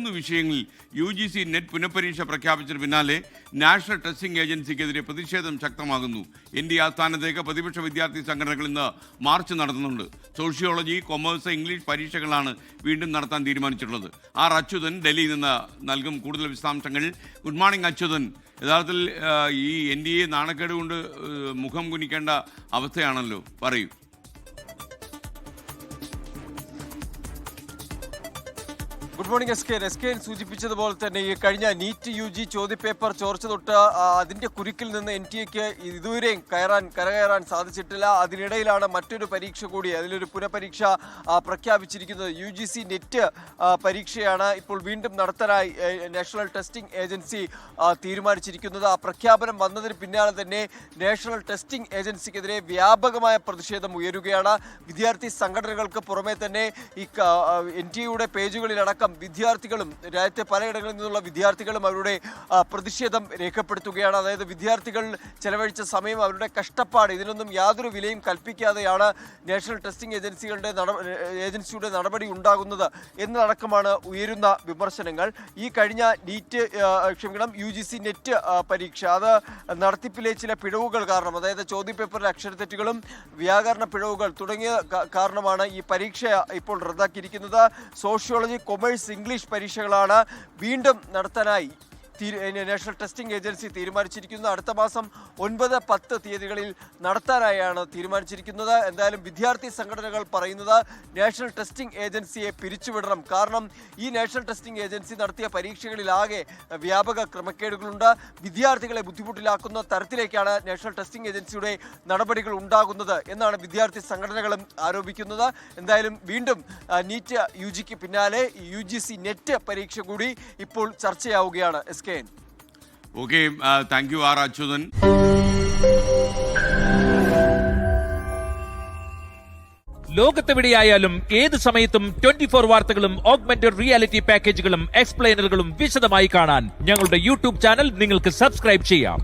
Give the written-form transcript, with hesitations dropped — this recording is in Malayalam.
3 വിഷയങ്ങളിൽ UGC നെറ്റ് പുനഃപരീക്ഷ പ്രഖ്യാപിച്ചതിന് പിന്നാലെ നാഷണൽ ടെസ്റ്റിംഗ് ഏജൻസിക്കെതിരെ പ്രതിഷേധം ശക്തമാകുന്നു. NDA ആസ്ഥാനത്തേക്ക് പ്രതിപക്ഷ വിദ്യാർത്ഥി സംഘടനകൾ ഇന്ന് മാർച്ച് നടത്തുന്നുണ്ട്. സോഷ്യോളജി, കൊമേഴ്സ്, ഇംഗ്ലീഷ് പരീക്ഷകളാണ് വീണ്ടും നടത്താൻ തീരുമാനിച്ചിട്ടുള്ളത്. അച്യുതൻ ഡൽഹിയിൽ നിന്ന് നൽകും കൂടുതൽ വിശദാംശങ്ങൾ. Good morning Achuthan. യഥാർത്ഥത്തിൽ ഈ NDA നാണക്കേട് കൊണ്ട് മുഖം കുനിക്കേണ്ട അവസ്ഥയാണല്ലോ, പറയൂ. ഗുഡ് മോർണിംഗ് എസ് കെ സൂചിപ്പിച്ചതുപോലെ തന്നെ ഈ കഴിഞ്ഞ നീറ്റ് UG ചോദ്യപേപ്പർ ചോർച്ച തൊട്ട് അതിന്റെ കുരുക്കിൽ നിന്ന് NTA ഇതുവരെയും കരകയറാൻ സാധിച്ചിട്ടില്ല. അതിനിടയിലാണ് മറ്റൊരു പരീക്ഷ കൂടി, അതിലൊരു പുനഃപരീക്ഷ പ്രഖ്യാപിച്ചിരിക്കുന്നത്. UGC നെറ്റ് പരീക്ഷയാണ് ഇപ്പോൾ വീണ്ടും നടത്താനായി നാഷണൽ ടെസ്റ്റിംഗ് ഏജൻസി തീരുമാനിച്ചിരിക്കുന്നത്. ആ പ്രഖ്യാപനം വന്നതിന് പിന്നാലെ തന്നെ നാഷണൽ ടെസ്റ്റിംഗ് ഏജൻസിക്കെതിരെ വ്യാപകമായ പ്രതിഷേധം ഉയരുകയാണ്. വിദ്യാർത്ഥി സംഘടനകൾക്ക് പുറമെ തന്നെ ഈ NTA പേജുകളിലടക്കം വിദ്യാർത്ഥികളും രാജ്യത്തെ പലയിടങ്ങളിൽ നിന്നുള്ള വിദ്യാർത്ഥികളും അവരുടെ പ്രതിഷേധം രേഖപ്പെടുത്തുകയാണ്. അതായത് വിദ്യാർത്ഥികൾ ചെലവഴിച്ച സമയം, അവരുടെ കഷ്ടപ്പാട്, ഇതിനൊന്നും യാതൊരു വിലയും കൽപ്പിക്കാതെയാണ് നാഷണൽ ടെസ്റ്റിംഗ് ഏജൻസിയുടെ നടപടി ഉണ്ടാകുന്നത് എന്നതടക്കമാണ് ഉയരുന്ന വിമർശനങ്ങൾ. ഈ കഴിഞ്ഞ UGC നെറ്റ് പരീക്ഷ അത് നടത്തിപ്പിലെ ചില പിഴവുകൾ കാരണം, അതായത് ചോദ്യപേപ്പറിലെ അക്ഷരത്തെറ്റുകളും വ്യാകരണ പിഴവുകൾ തുടങ്ങിയ കാരണമാണ് ഈ പരീക്ഷ ഇപ്പോൾ റദ്ദാക്കിയിരിക്കുന്നത്. സോഷ്യോളജി, കൊമേഴ്സ്, ഇംഗ്ലീഷ് പരീക്ഷകളാണ് വീണ്ടും നടത്താനായി നാഷണൽ ടെസ്റ്റിംഗ് ഏജൻസി തീരുമാനിച്ചിരിക്കുന്നത്. അടുത്ത മാസം 9, 10 തീയതികളിൽ നടത്താനായാണ് തീരുമാനിച്ചിരിക്കുന്നത്. എന്തായാലും വിദ്യാർത്ഥി സംഘടനകൾ പറയുന്നത് നാഷണൽ ടെസ്റ്റിംഗ് ഏജൻസിയെ പിരിച്ചുവിടണം. കാരണം ഈ നാഷണൽ ടെസ്റ്റിംഗ് ഏജൻസി നടത്തിയ പരീക്ഷകളിലാകെ വ്യാപക ക്രമക്കേടുകളുണ്ട്. വിദ്യാർത്ഥികളെ ബുദ്ധിമുട്ടിലാക്കുന്ന തരത്തിലേക്കാണ് നാഷണൽ ടെസ്റ്റിംഗ് ഏജൻസിയുടെ നടപടികൾ ഉണ്ടാകുന്നത് എന്നാണ് വിദ്യാർത്ഥി സംഘടനകളും ആരോപിക്കുന്നത്. എന്തായാലും വീണ്ടും നീറ്റ് UGക്ക് പിന്നാലെ UGC നെറ്റ് പരീക്ഷ കൂടി ഇപ്പോൾ ചർച്ചയാവുകയാണ്. Okay, thank you Achuthan. ലോകത്തെവിടെയായാലും ഏത് സമയത്തും 24 വാർത്തകളും ഓഗ്മെന്റഡ് റിയാലിറ്റി പാക്കേജുകളും എക്സ്പ്ലെയിനറുകളും വിശദമായി കാണാൻ ഞങ്ങളുടെ YouTube ചാനൽ നിങ്ങൾക്ക് സബ്സ്ക്രൈബ് ചെയ്യാം.